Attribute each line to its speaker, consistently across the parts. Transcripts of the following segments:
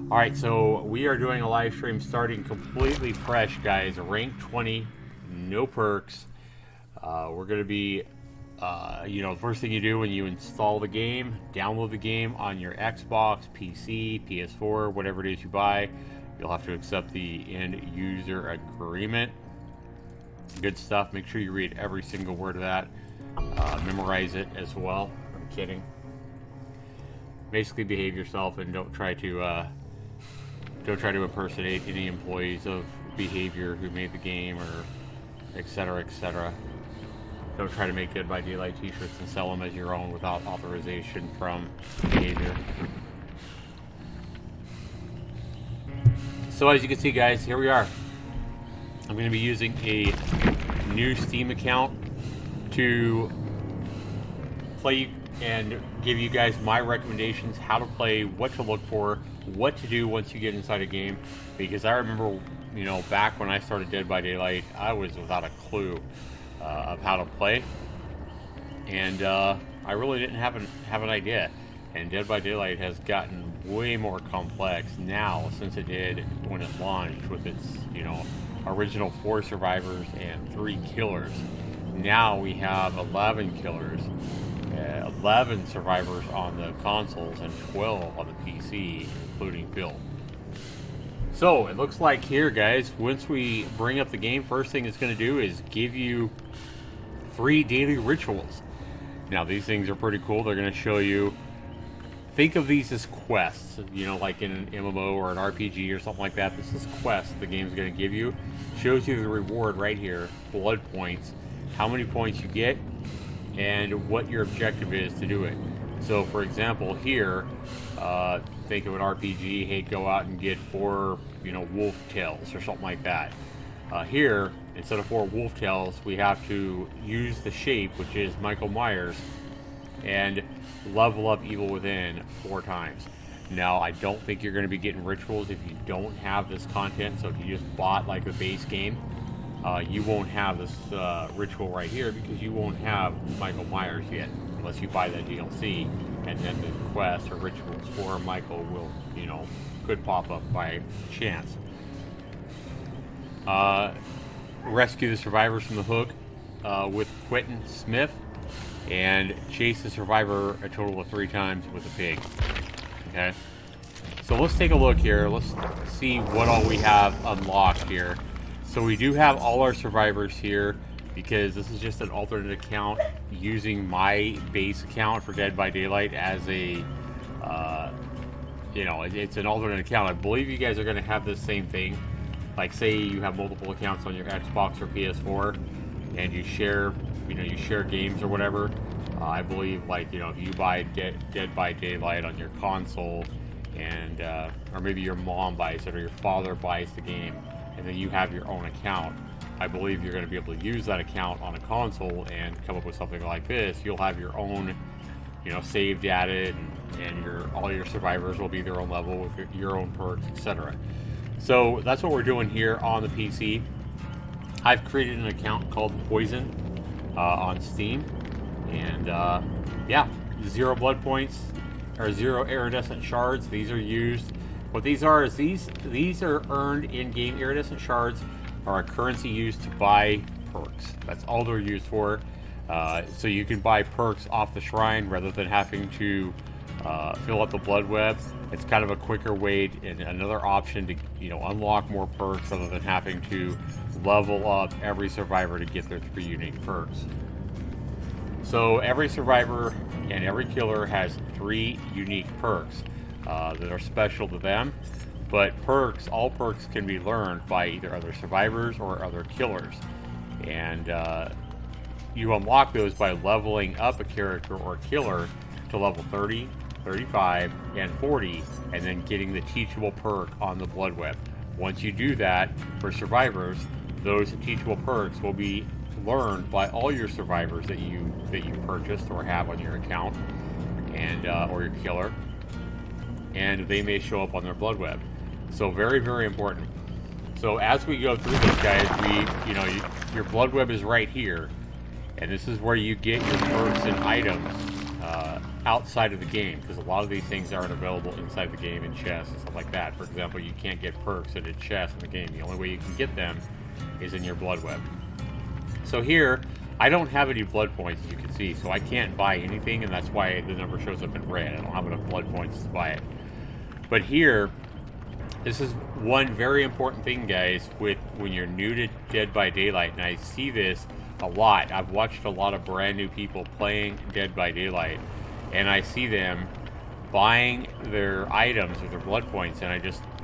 Speaker 1: Alright, so we are doing a live stream starting completely fresh, guys. Rank 20, no perks. We're going to be, the first thing you do when you install the game, download the game on your Xbox, PC, PS4, whatever it is you buy. You'll have to accept the end user agreement. Good stuff. Make sure you read every single word of that. Memorize it as well. I'm kidding. Basically behave yourself and don't try to impersonate any employees of behavior who made the game, or etc., etc. Don't try to make Dead by Daylight t-shirts and sell them as your own without authorization from behavior. So as you can see, guys, here we are. I'm going to be using a new Steam account to play and give you guys my recommendations, how to play, what to look for, what to do once you get inside a game. Because I remember, back when I started Dead by Daylight, I was without a clue of how to play, and I really didn't have an idea. And Dead by Daylight has gotten way more complex now since it did when it launched with its original 4 survivors and 3 killers. Now we have 11 killers, 11 survivors on the consoles, and 12 on the PC, including Bill. So it looks like here, guys, once we bring up the game, first thing it's going to do is give you 3 daily rituals. Now these things are pretty cool. They're going to show you, think of these as quests, like in an MMO or an RPG or something like that. This is quests the game's going to give you. Shows you the reward right here, blood points, how many points you get, and what your objective is to do it. So for example here, think of an RPG, hey, go out and get 4 wolf tails or something like that. Here, instead of 4 wolf tails, we have to use the shape, which is Michael Myers, and level up Evil Within 4 times. Now I don't think you're going to be getting rituals if you don't have this content. So if you just bought like the base game, you won't have this ritual right here, because you won't have Michael Myers yet unless you buy that DLC, and then the quests or rituals for Michael will, could pop up by chance. Rescue the survivors from the hook with Quentin Smith, and chase the survivor a total of 3 times with a pig. Okay, so let's take a look here. Let's see what all we have unlocked here. So we do have all our survivors here, because this is just an alternate account using my base account for Dead by Daylight as a, it's an alternate account. I believe you guys are going to have the same thing. Like, say you have multiple accounts on your Xbox or PS4, and you share, you share games or whatever. I believe, like, if you buy Dead by Daylight on your console, and or maybe your mom buys it or your father buys the game, and then you have your own account, I believe you're going to be able to use that account on a console and come up with something like this. You'll have your own, saved at it, and all your survivors will be their own level with your own perks, etc. So that's what we're doing here on the PC. I've created an account called Poison on Steam, and yeah, 0 blood points or 0 iridescent shards. These are used. What these are is these are earned in-game. Iridescent shards are a currency used to buy perks. That's all they're used for. So you can buy perks off the shrine rather than having to fill up the blood web. It's kind of a quicker way and another option to unlock more perks rather than having to level up every survivor to get their 3 unique perks. So every survivor and every killer has 3 unique perks that are special to them. But all perks can be learned by either other survivors or other killers. And you unlock those by leveling up a character or killer to level 30, 35, and 40, and then getting the teachable perk on the blood web. Once you do that, for survivors, those teachable perks will be learned by all your survivors that you purchased or have on your account, and or your killer, and they may show up on their blood web. So very, very important. So as we go through this, guys, your blood web is right here, and this is where you get your perks and items outside of the game, because a lot of these things aren't available inside the game in chests and stuff like that. For example, you can't get perks in a chest in the game. The only way you can get them is in your blood web. So here, I don't have any blood points, as you can see, so I can't buy anything, and that's why the number shows up in red. I don't have enough blood points to buy it. But here, this is one very important thing, guys, with when you're new to Dead by Daylight, and I see this a lot. I've watched a lot of brand new people playing Dead by Daylight, and I see them buying their items with their blood points, and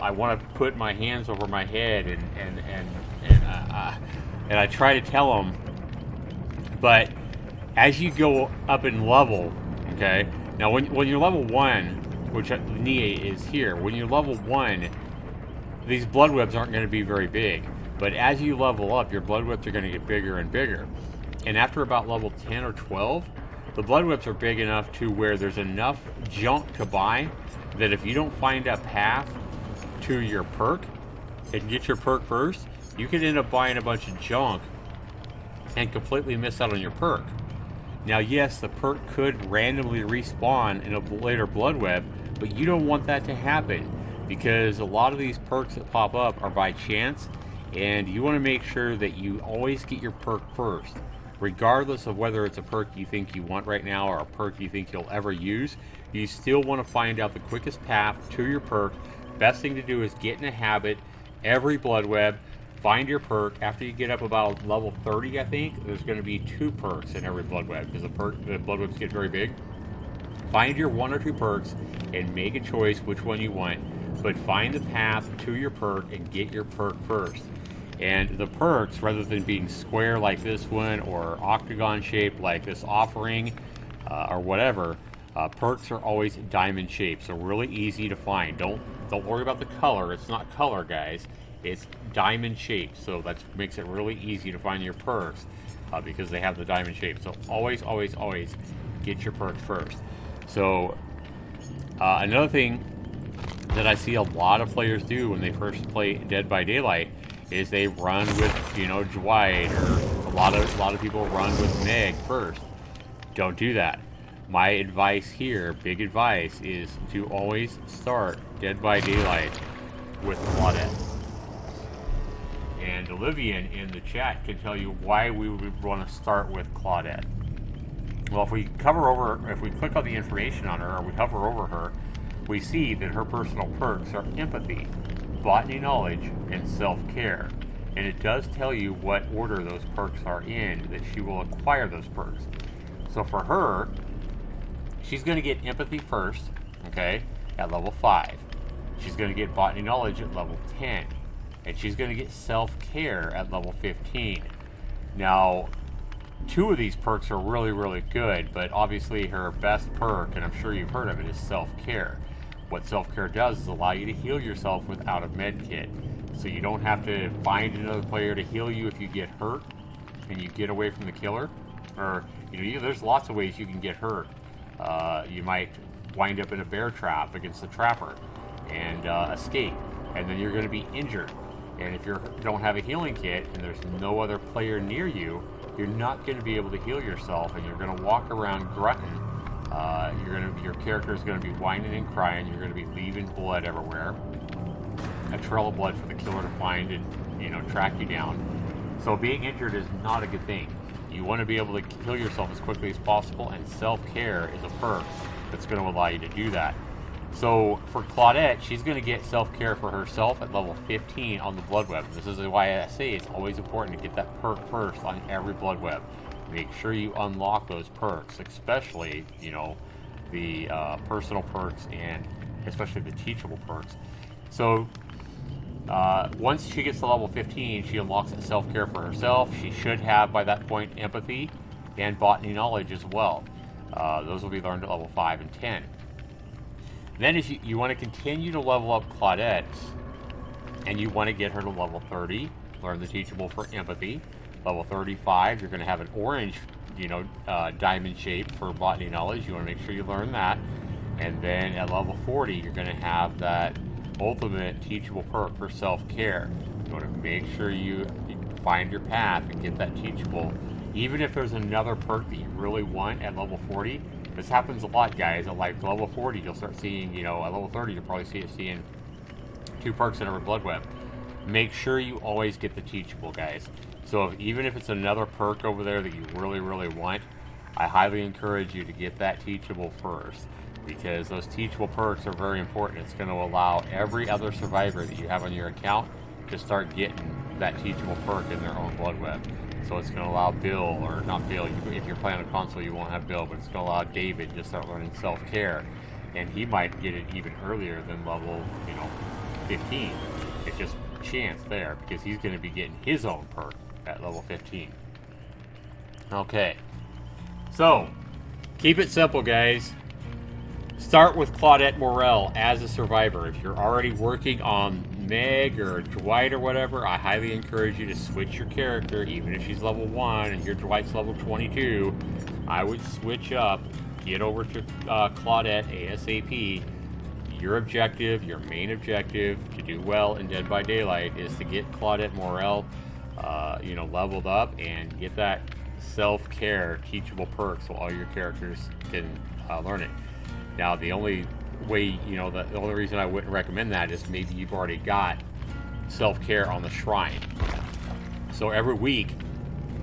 Speaker 1: I want to put my hands over my head and I try to tell them, but as you go up in level, okay, now when you're level 1, which Nia is here, when you're level 1, these blood webs aren't going to be very big, but as you level up, your blood webs are going to get bigger and bigger, and after about level 10 or 12, the blood webs are big enough to where there's enough junk to buy that if you don't find a path to your perk and get your perk first, you could end up buying a bunch of junk and completely miss out on your perk. Now, yes, the perk could randomly respawn in a later blood web, but you don't want that to happen because a lot of these perks that pop up are by chance, and you want to make sure that you always get your perk first. Regardless of whether it's a perk you think you want right now or a perk you think you'll ever use, you still want to find out the quickest path to your perk. Best thing to do is get in a habit every blood web, find your perk. After you get up about level 30, I think, there's going to be 2 perks in every blood web because the blood webs get very big. Find your 1 or 2 perks and make a choice which one you want, but find the path to your perk and get your perk first. And the perks, rather than being square like this one or octagon shaped like this offering or whatever, perks are always diamond shaped, so really easy to find. Don't worry about the color. It's not color, guys. It's diamond shaped, so that makes it really easy to find your perks because they have the diamond shape. So always get your perks first. So another thing that I see a lot of players do when they first play Dead by Daylight is they run with, Dwight, or a lot of people run with Meg first. Don't do that. My advice here, big advice, is to always start Dead by Daylight with Claudette. And Olivian in the chat can tell you why we would want to start with Claudette. Well, if we click on the information on her, or we hover over her, we see that her personal perks are empathy, botany knowledge, and self-care. And it does tell you what order those perks are in that she will acquire those perks. So for her, she's going to get empathy first, okay, at level 5. She's going to get botany knowledge at level 10. And she's going to get self-care at level 15. Now, 2 of these perks are really, really good, but obviously her best perk, and I'm sure you've heard of it, is self-care. What self-care does is allow you to heal yourself without a med kit. So you don't have to find another player to heal you if you get hurt and you get away from the killer. Or, there's lots of ways you can get hurt. You might wind up in a bear trap against the trapper and escape, and then you're going to be injured. And if you don't have a healing kit and there's no other player near you, you're not going to be able to heal yourself, and you're going to walk around grunting. Your character is going to be whining and crying. You're going to be leaving blood everywhere, a trail of blood for the killer to find and track you down. So being injured is not a good thing. You want to be able to heal yourself as quickly as possible, and self-care is a perk that's going to allow you to do that. So for Claudette, she's going to get self-care for herself at level 15 on the blood web. This is why I say it's always important to get that perk first on every blood web. Make sure you unlock those perks, especially, the personal perks and especially the teachable perks. So once she gets to level 15, she unlocks that self-care for herself. She should have, by that point, empathy and botany knowledge as well. Those will be learned at level 5 and 10. Then if you want to continue to level up Claudette, and you want to get her to level 30, learn the teachable for empathy. Level 35, you're going to have an orange, diamond shape for botany knowledge. You want to make sure you learn that. And then at level 40, you're going to have that ultimate teachable perk for self-care. You want to make sure you find your path and get that teachable. Even if there's another perk that you really want at level 40, This happens a lot, guys. At like level 40, you'll start seeing, at level 30, you'll probably seeing 2 perks in every blood web. Make sure you always get the teachable, guys. So even if it's another perk over there that you really, really want, I highly encourage you to get that teachable first, because those teachable perks are very important. It's going to allow every other survivor that you have on your account to start getting that teachable perk in their own blood web. So it's going to allow Bill, or not Bill, if you're playing on a console you won't have Bill, but it's going to allow David to start learning self-care, and he might get it even earlier than level 15. It's just chance there, because he's going to be getting his own perk at level 15. Okay, so keep it simple, guys. Start with Claudette Morel as a survivor. If you're already working on Meg or Dwight or whatever, I highly encourage you to switch your character. Even if she's level 1 and your Dwight's level 22, I would switch up, get over to Claudette ASAP. Your objective, your main objective to do well in Dead by Daylight is to get Claudette Morel leveled up and get that self-care teachable perk so all your characters can learn it. Now, the only way, the only reason I wouldn't recommend that is maybe you've already got self-care on the shrine. So every week,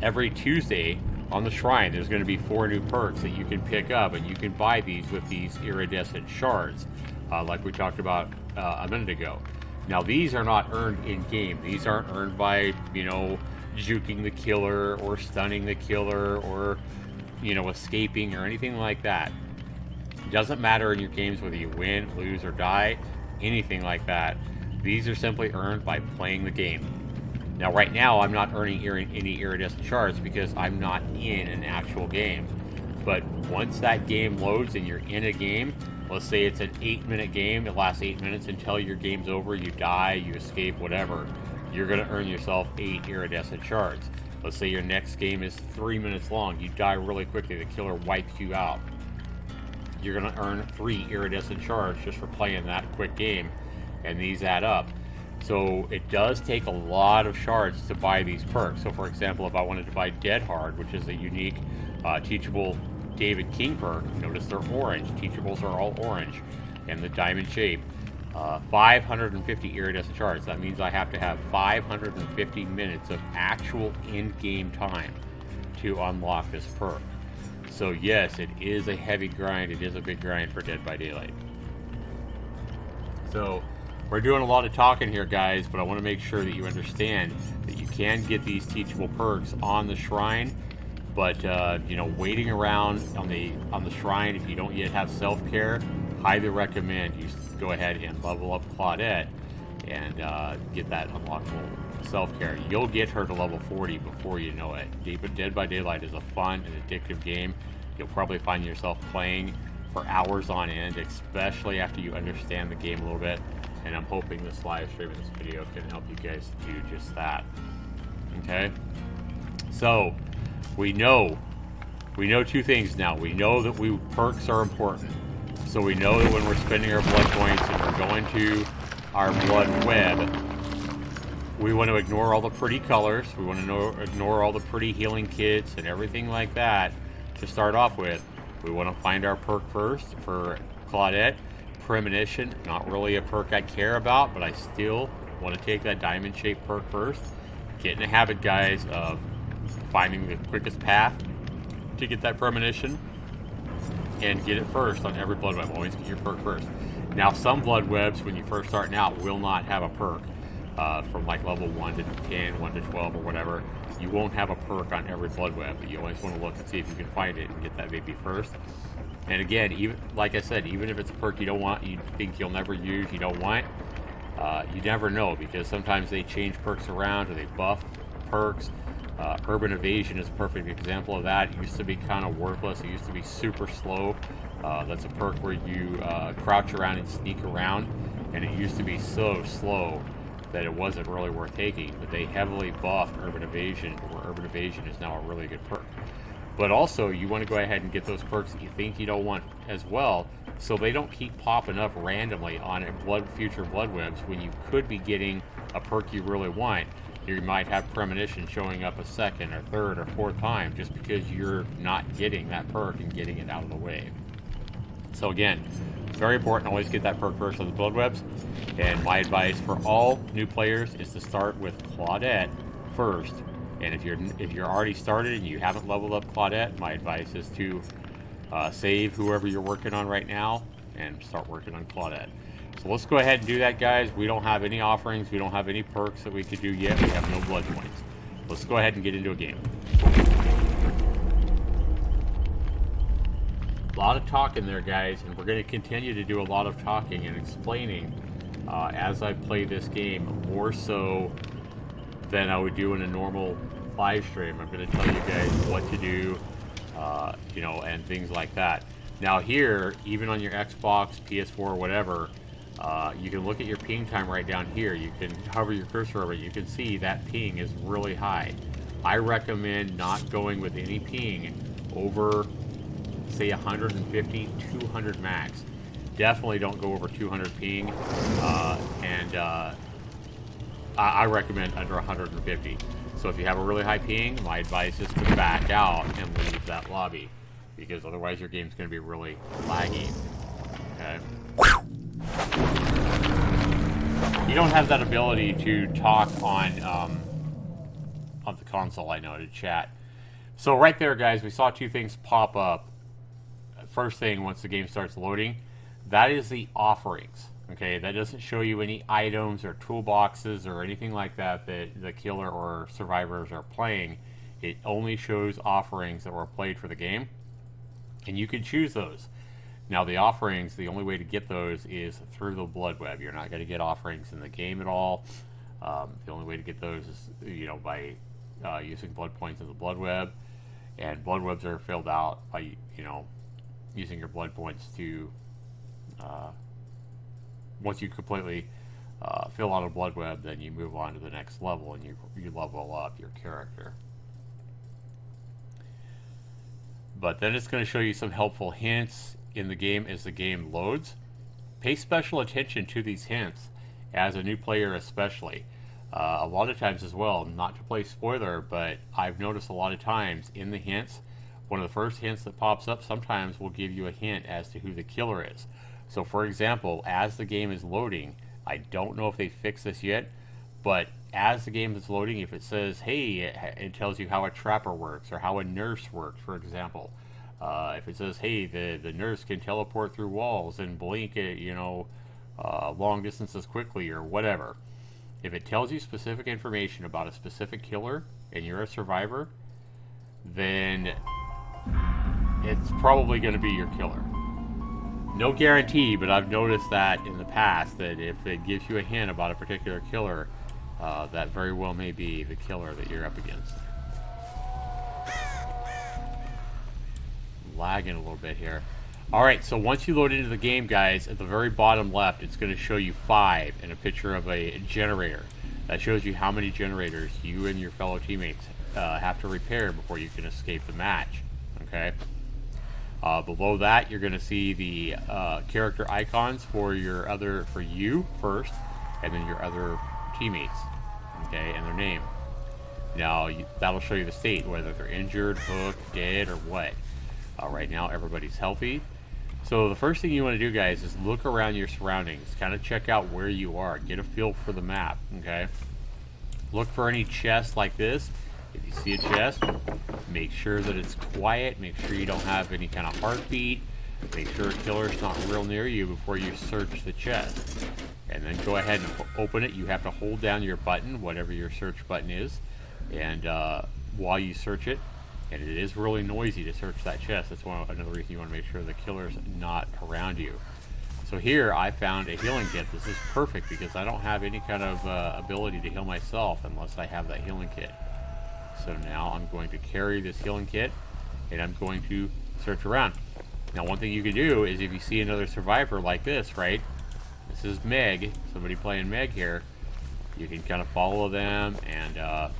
Speaker 1: every Tuesday on the shrine, there's going to be 4 new perks that you can pick up, and you can buy these with these iridescent shards, like we talked about a minute ago. Now, these are not earned in-game. These aren't earned by, juking the killer or stunning the killer or, escaping or anything like that. It doesn't matter in your games whether you win, lose, or die, anything like that. These are simply earned by playing the game. Now, right now, I'm not earning any iridescent shards because I'm not in an actual game. But once that game loads and you're in a game, let's say it's an 8-minute game, it lasts 8 minutes until your game's over, you die, you escape, whatever, you're going to earn yourself 8 iridescent shards. Let's say your next game is 3 minutes long, you die really quickly, the killer wipes you out. You're going to earn 3 iridescent shards just for playing that quick game, and these add up. So it does take a lot of shards to buy these perks. So for example, if I wanted to buy Dead Hard, which is a unique teachable David King perk, notice they're orange. Teachables are all orange and the diamond shape. 550 iridescent shards. That means I have to have 550 minutes of actual in-game time to unlock this perk. So yes, it is a heavy grind. It is a big grind for Dead by Daylight. So we're doing a lot of talking here, guys, but I want to make sure that you understand that you can get these teachable perks on the shrine. But waiting around on the shrine, if you don't yet have self-care, highly recommend you go ahead and level up Claudette and get that unlockable self-care. You'll get her to level 40 before you know it. Dead by Daylight is a fun and addictive game. You'll probably find yourself playing for hours on end, especially after you understand the game a little bit. And I'm hoping this live stream and this video can help you guys do just that. Okay? So, we know 2 things now. We know that perks are important. So we know that when we're spending our blood points and we're going to our blood web, we want to ignore all the pretty colors. We want to ignore all the pretty healing kits and everything like that to start off with. We want to find our perk first for Claudette. Premonition, not really a perk I care about, but I still want to take that diamond shaped perk first. Get in the habit, guys, of finding the quickest path to get that premonition and get it first on every blood web. Always get your perk first. Now, some blood webs, when you first starting out, will not have a perk. From like level 1 to 10, 1 to 12 or whatever, you won't have a perk on every blood web, but you always want to look and see if you can find it and get that baby first. And again, even like I said, even if it's a perk you don't want, you think you'll never use, you don't want, you never know, because sometimes they change perks around or they buff perks. Urban Evasion is a perfect example of that. It used to be kind of worthless. It used to be super slow. That's a perk where you crouch around and sneak around, and it used to be so slow that it wasn't really worth taking, but they heavily buffed Urban Evasion, where Urban Evasion is now a really good perk. But also, you want to go ahead and get those perks that you think you don't want as well, so they don't keep popping up randomly on future blood webs when you could be getting a perk you really want. You might have premonition showing up a second or third or fourth time just because you're not getting that perk and getting it out of the way. So again, it's very important to always get that perk first on the blood webs. And my advice for all new players is to start with Claudette first. And if you're already started and you haven't leveled up Claudette, my advice is to save whoever you're working on right now and start working on Claudette. So let's go ahead and do that, guys. We don't have any offerings. We don't have any perks that we could do yet. We have no blood points. Let's go ahead and get into a game. A lot of talking there, guys, and we're going to continue to do a lot of talking and explaining as I play this game, more so than I would do in a normal live stream. I'm going to tell you guys what to do, you know, and things like that. Now here, even on your Xbox, PS4, whatever, you can look at your ping time right down here. You can hover your cursor over it. You can see that ping is really high. I recommend not going with any ping over, say, 150, 200 max. Definitely don't go over 200 ping, I recommend under 150. So if you have a really high ping, my advice is to back out and leave that lobby, because otherwise your game's going to be really laggy. Okay. You don't have that ability to talk on the console, I know, to chat. So right there, guys, we saw two things pop up. First thing, once the game starts loading, that is the offerings. Okay, that doesn't show you any items or toolboxes or anything like that that the killer or survivors are playing. It only shows offerings that were played for the game, and you can choose those. Now the offerings, the only way to get those is through the blood web. You're not going to get offerings in the game at all. The only way to get those is, you know, by using blood points in the blood web, and blood webs are filled out by, you know, using your blood points to once you completely fill out a blood web, then you move on to the next level and you level up your character. But then it's going to show you some helpful hints in the game as the game loads. Pay special attention to these hints as a new player, especially. A lot of times as well, not to play spoiler, but I've noticed a lot of times in the hints, one of the first hints that pops up sometimes will give you a hint as to who the killer is. So for example, as the game is loading, I don't know if they fixed this yet, but as the game is loading, if it says, hey, it tells you how a trapper works or how a nurse works, for example. If it says, hey, the nurse can teleport through walls and blink at, you know, long distances quickly or whatever. If it tells you specific information about a specific killer and you're a survivor, then it's probably going to be your killer. No guarantee, but I've noticed that in the past, that if it gives you a hint about a particular killer, that very well may be the killer that you're up against. Lagging a little bit here. Alright, so once you load into the game, guys, at the very bottom left, it's going to show you 5 and a picture of a generator. That shows you how many generators you and your fellow teammates have to repair before you can escape the match. Okay? Below that, you're going to see the character icons for you first, and then your other teammates, okay, and their name. Now that'll show you the state, whether they're injured, hooked, dead, or what. Right now, everybody's healthy. So the first thing you want to do, guys, is look around your surroundings. Kind of check out where you are. Get a feel for the map. Okay. Look for any chests like this. If you see a chest, make sure that it's quiet. Make sure you don't have any kind of heartbeat. Make sure a killer's not real near you before you search the chest. And then go ahead and open it. You have to hold down your button, whatever your search button is, and while you search it. And it is really noisy to search that chest. That's another reason you want to make sure the killer's not around you. So here I found a healing kit. This is perfect because I don't have any kind of ability to heal myself unless I have that healing kit. So now I'm going to carry this healing kit and I'm going to search around. Now one thing you can do is if you see another survivor like this, right? This is Meg, somebody playing Meg here. You can kind of follow them and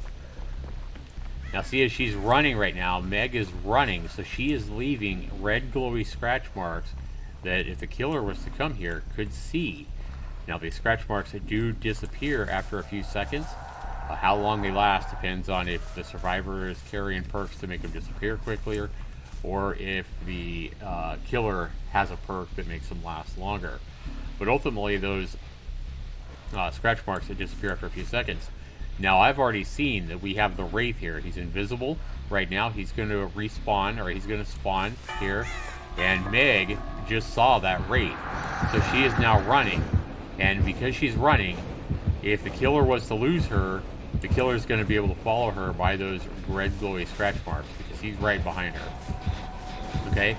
Speaker 1: now see, as she's running right now, Meg is running, so she is leaving red glowy scratch marks that if the killer was to come here, could see. Now these scratch marks do disappear after a few seconds, How long they last depends on if the survivor is carrying perks to make them disappear quickly, or if the killer has a perk that makes them last longer. But ultimately, those scratch marks that disappear after a few seconds. Now, I've already seen that we have the Wraith here. He's invisible right now. He's going to respawn, or he's going to spawn here. And Meg just saw that Wraith. So she is now running. And because she's running, if the killer was to lose her, the killer is going to be able to follow her by those red glowy scratch marks, because he's right behind her. Okay?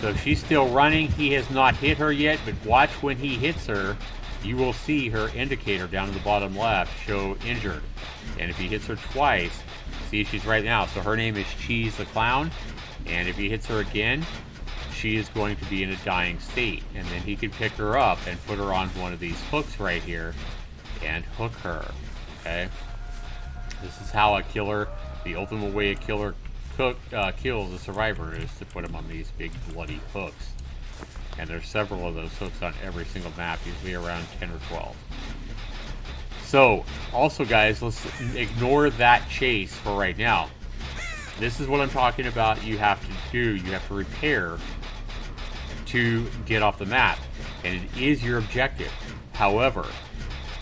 Speaker 1: So she's still running. He has not hit her yet, but watch when he hits her. You will see her indicator down in the bottom left show injured. And if he hits her twice, see, she's right now. So her name is Cheese the Clown. And if he hits her again, she is going to be in a dying state. And then he can pick her up and put her on one of these hooks right here and hook her. Okay? This is how a killer, the ultimate way a killer kills a survivor, is to put him on these big bloody hooks. And there's several of those hooks on every single map, usually around 10 or 12. So, also guys, let's ignore that chase for right now. This is what I'm talking about you have to do. You have to repair to get off the map. And it is your objective. However,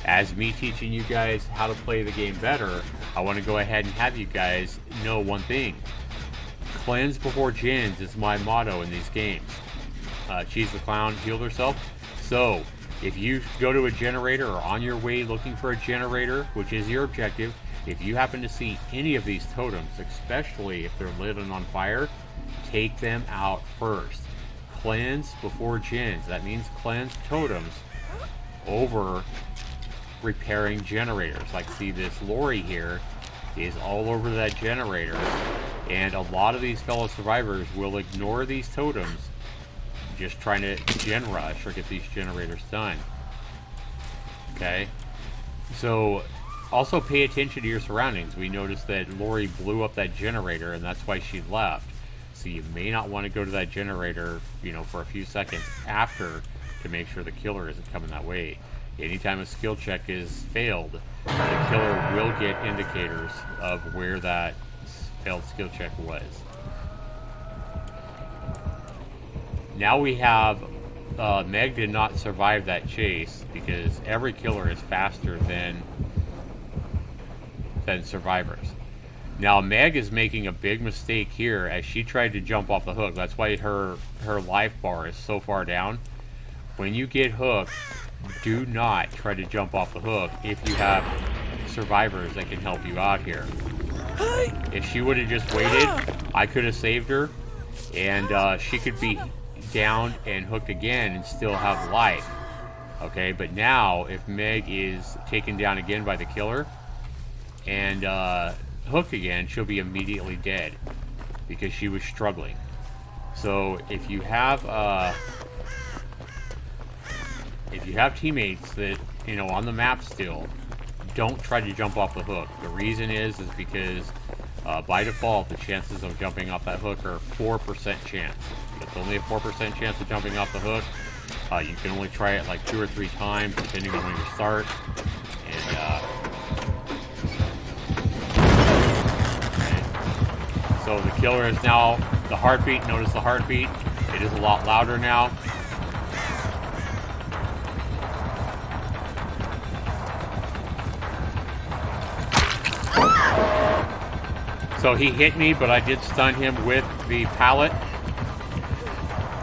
Speaker 1: as me teaching you guys how to play the game better, I want to go ahead and have you guys know one thing. Cleanse before gens is my motto in these games. Cheese the Clown healed herself. So, if you go to a generator or on your way looking for a generator, which is your objective, if you happen to see any of these totems, especially if they're lit and on fire, take them out first. Cleanse before gens. That means cleanse totems over repairing generators. Like, see, this lorry here is all over that generator, and a lot of these fellow survivors will ignore these totems, just trying to gen rush or get these generators done. Okay, so also pay attention to your surroundings. We noticed that Lori blew up that generator, and that's why she left. So you may not want to go to that generator, you know, for a few seconds after, to make sure the killer isn't coming that way. Anytime a skill check is failed, the killer will get indicators of where that failed skill check was. Now we have Meg did not survive that chase, because every killer is faster than survivors. Now Meg is making a big mistake here as she tried to jump off the hook. That's why her life bar is so far down. When you get hooked, do not try to jump off the hook if you have survivors that can help you out here. If she would have just waited, I could have saved her, and she could be down and hooked again and still have life. Okay, but now if Meg is taken down again by the killer and hooked again, she'll be immediately dead because she was struggling. So if you have teammates that, you know, on the map still, don't try to jump off the hook. The reason is because by default the chances of jumping off that hook are 4% chance. It's only a 4% chance of jumping off the hook. You can only try it like 2 or 3 times depending on when you start. And okay. So the killer is now, the heartbeat, notice the heartbeat, it is a lot louder now. So he hit me, but I did stun him with the pallet.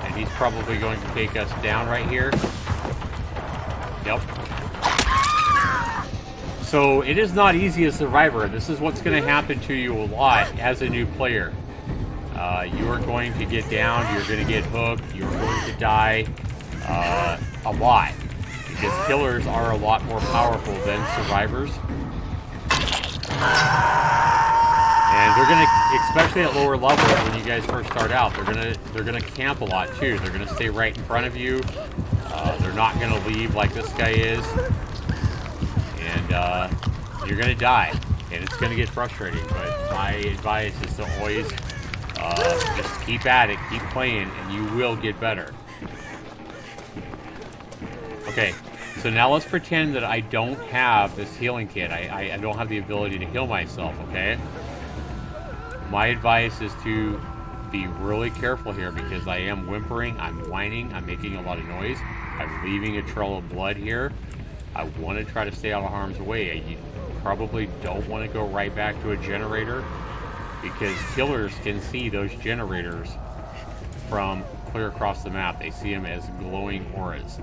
Speaker 1: And he's probably going to take us down right here. Yep. So it is not easy as a survivor. This is what's going to happen to you a lot as a new player. You are going to get down, you're going to get hooked, you're going to die a lot. Because killers are a lot more powerful than survivors. And they're gonna, especially at lower levels when you guys first start out, they're gonna camp a lot too. They're gonna stay right in front of you. They're not gonna leave like this guy is, and you're gonna die, and it's gonna get frustrating. But my advice is to always just keep at it, keep playing, and you will get better. Okay, So now let's pretend that I don't have this healing kit. I don't have the ability to heal myself, okay? My advice is to be really careful here because I am whimpering, I'm whining, I'm making a lot of noise, I'm leaving a trail of blood here. I want to try to stay out of harm's way. You probably don't want to go right back to a generator because killers can see those generators from clear across the map. They see them as glowing auras.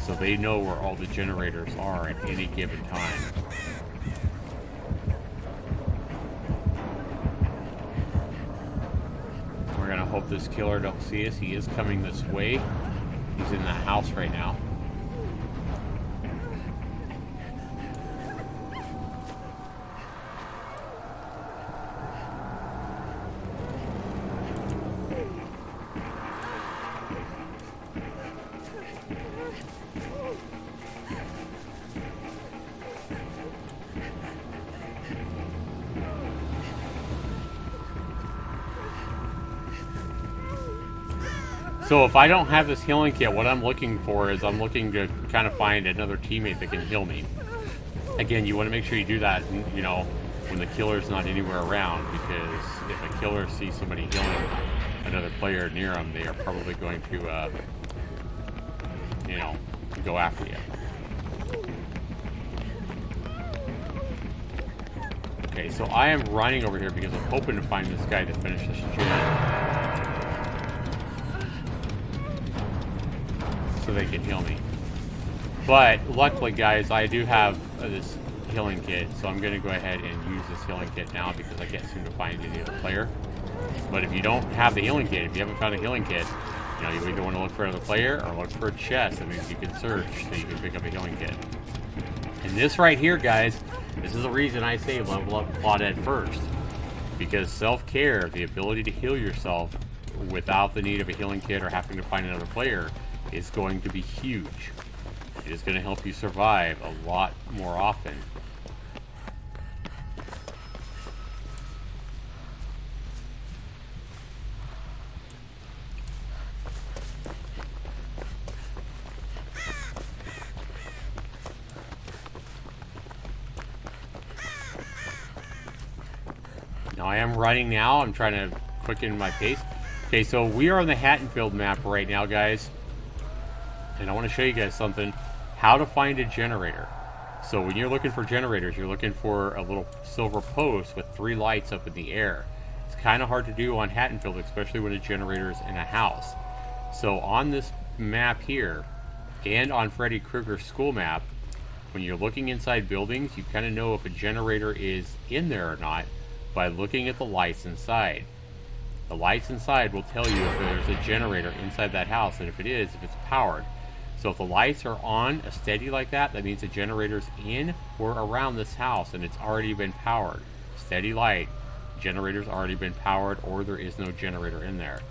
Speaker 1: So they know where all the generators are at any given time. We're gonna hope this killer don't see us. He is coming this way. He's in that house right now. So if I don't have this healing kit, what I'm looking for is I'm looking to kind of find another teammate that can heal me. Again, you want to make sure you do that, you know, when the killer's not anywhere around, because if a killer sees somebody healing another player near them, they are probably going to, you know, go after you. Okay, so I am running over here because I'm hoping to find this guy to finish this gen. So they can heal me. But luckily, guys, I do have this healing kit, so I'm going to go ahead and use this healing kit now because I can't seem to find any other player. But if you don't have the healing kit, if you haven't found a healing kit, you know, you either want to look for another player or look for a chest. That means you can search so you can pick up a healing kit. And this right here, guys, this is the reason I say level up Claudette first. Because self-care, the ability to heal yourself without the need of a healing kit or having to find another player, is going to be huge. It is going to help you survive a lot more often. Now I am running now. I'm trying to quicken my pace. Okay, so we are on the Hattonfield map right now, guys. And I want to show you guys something, how to find a generator. So when you're looking for generators, you're looking for a little silver post with 3 lights up in the air. It's kind of hard to do on Hattonfield, especially when a generator is in a house. So on this map here, and on Freddy Krueger's school map, when you're looking inside buildings, you kind of know if a generator is in there or not by looking at the lights inside. The lights inside will tell you if there's a generator inside that house, and if it is, if it's powered. So if the lights are on, a steady like that, that means the generator's in or around this house and it's already been powered. Steady light, generator's already been powered, or there is no generator in there.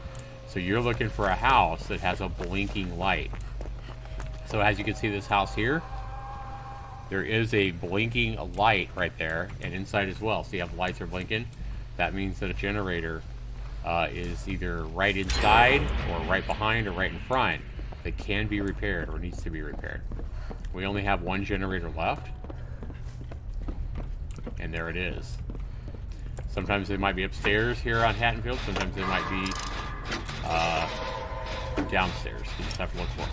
Speaker 1: So you're looking for a house that has a blinking light. So as you can see this house here, there is a blinking light right there, and inside as well. So you have lights are blinking. That means that a generator is either right inside or right behind or right in front. That can be repaired or needs to be repaired. We only have 1 generator left, and there it is. Sometimes they might be upstairs here on Hattonfield. Sometimes they might be downstairs. You just have to look for them.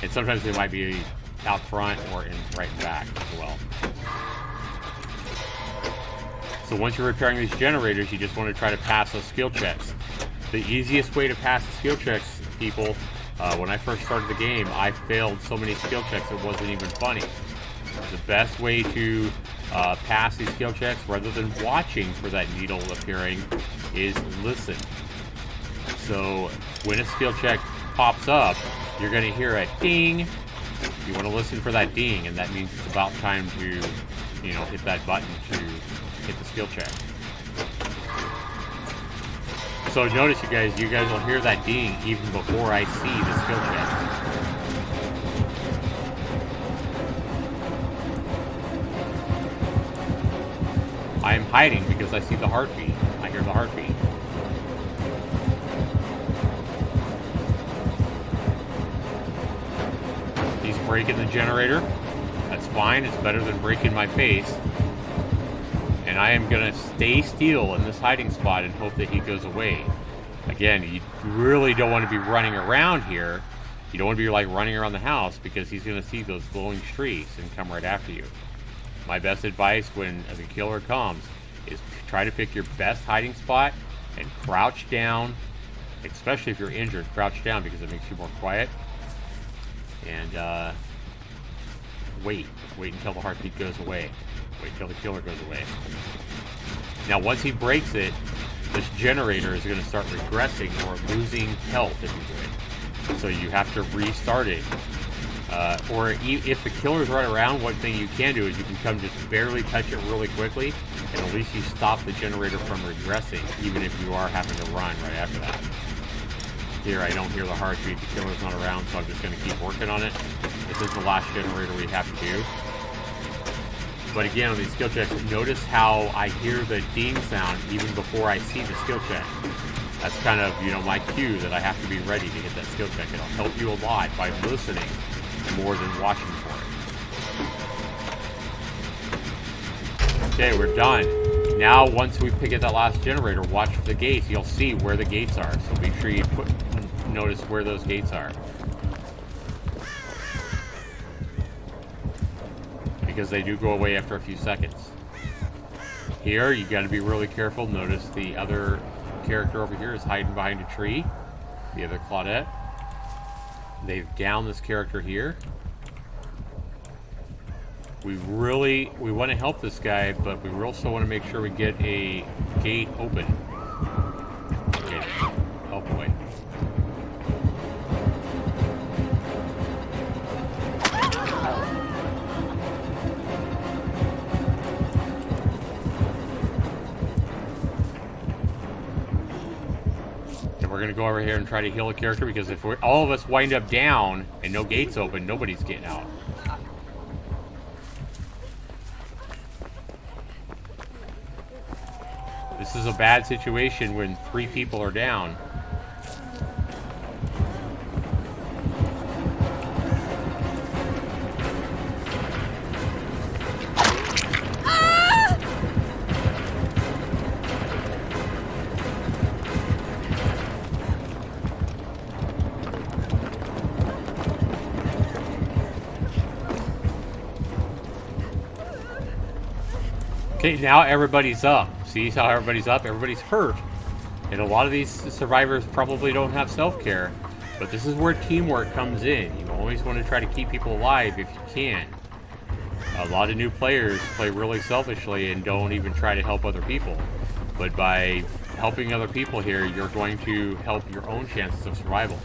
Speaker 1: And sometimes they might be out front or right back as well. So once you're repairing these generators, you just want to try to pass those skill checks. The easiest way to pass the skill checks, people, when I first started the game, I failed so many skill checks it wasn't even funny. The best way to pass these skill checks, rather than watching for that needle appearing, is listen. So when a skill check pops up, you're going to hear a ding. You want to listen for that ding, and that means it's about time to, you know, hit that button to hit the skill check. So notice, you guys will hear that ding even before I see the skill check. I am hiding because I see the heartbeat. I hear the heartbeat. He's breaking the generator. fine. It's better than breaking my face. And I am going to stay still in this hiding spot and hope that he goes away. Again, you really don't want to be running around here. You don't want to be like running around the house because he's going to see those glowing streaks and come right after you. My best advice when the killer comes is try to pick your best hiding spot and crouch down, especially if you're injured. Crouch down because it makes you more quiet. And wait until the heartbeat goes away. Wait till the killer goes away. Now, once he breaks it, this generator is going to start regressing or losing health if you do it. So you have to restart it. Or if the killer's right around, one thing you can do is you can come just barely touch it really quickly, and at least you stop the generator from regressing, even if you are having to run right after that. Here, I don't hear the heartbeat. The killer's not around, so I'm just going to keep working on it. This is the last generator we have to do. But again, on these skill checks, notice how I hear the ding sound even before I see the skill check. That's kind of, my cue that I have to be ready to hit that skill check. It'll help you a lot by listening more than watching for it. Okay, we're done. Now, once we pick at that last generator, watch the gates. You'll see where the gates are. So make sure you notice where those gates are. Because they do go away after a few seconds. Here, you got to be really careful. Notice the other character over here is hiding behind a tree. The other Claudette. They've downed this character here. We want to help this guy, but we also want to make sure we get a gate open. Okay. Oh boy. We're going to go over here and try to heal a character, because if all of us wind up down and no gates open, nobody's getting out. This is a bad situation when 3 people are down. Okay, now everybody's up. See how everybody's up? Everybody's hurt. And a lot of these survivors probably don't have self-care. But this is where teamwork comes in. You always want to try to keep people alive if you can. A lot of new players play really selfishly and don't even try to help other people. But by helping other people here, you're going to help your own chances of survival.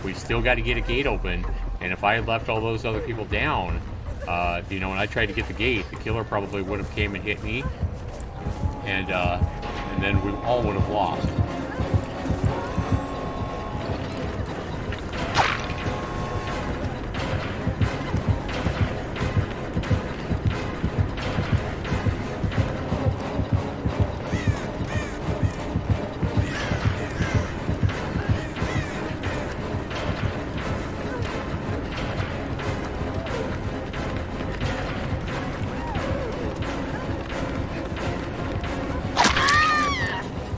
Speaker 1: We still got to get a gate open. And if I had left all those other people down, when I tried to get the gate, the killer probably would have came and hit me, and then we all would have lost.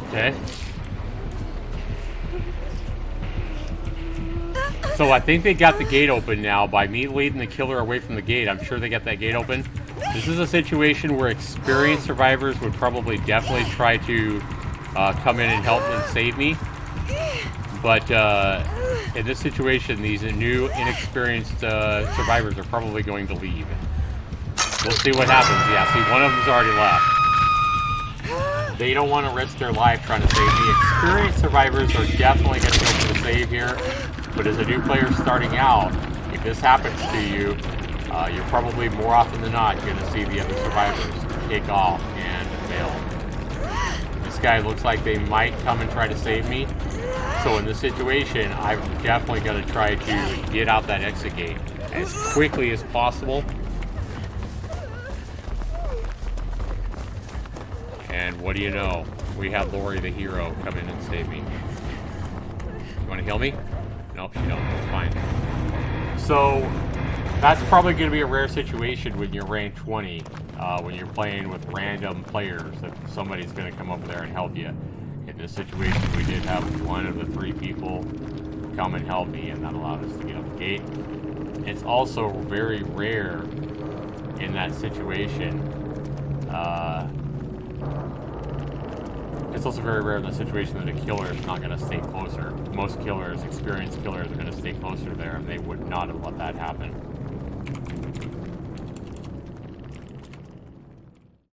Speaker 1: Okay. So I think they got the gate open now by me leading the killer away from the gate. I'm sure they got that gate open. This is a situation where experienced survivors would probably definitely try to come in and help and save me. But in this situation, these new, inexperienced survivors are probably going to leave. We'll see what happens. Yeah, see, one of them's already left. They don't want to risk their life trying to save me. Experienced survivors are definitely going to go for the save here. But as a new player starting out, if this happens to you, you're probably more often than not going to see the other survivors take off and fail. This guy looks like they might come and try to save me. So in this situation, I've definitely got to try to get out that exit gate as quickly as possible. And what do you know? We have Lori the hero come in and save me. You want to heal me? Nope, she don't. It's fine. So, That's probably going to be a rare situation when you're rank 20, when you're playing with random players, that somebody's going to come over there and help you. In this situation, we did have one of the 3 people come and help me, and that allowed us to get out the gate. It's also very rare in that situation. It's also very rare in the situation that a killer is not going to stay closer. Most killers, experienced killers, are going to stay closer there, and they would not have let that happen.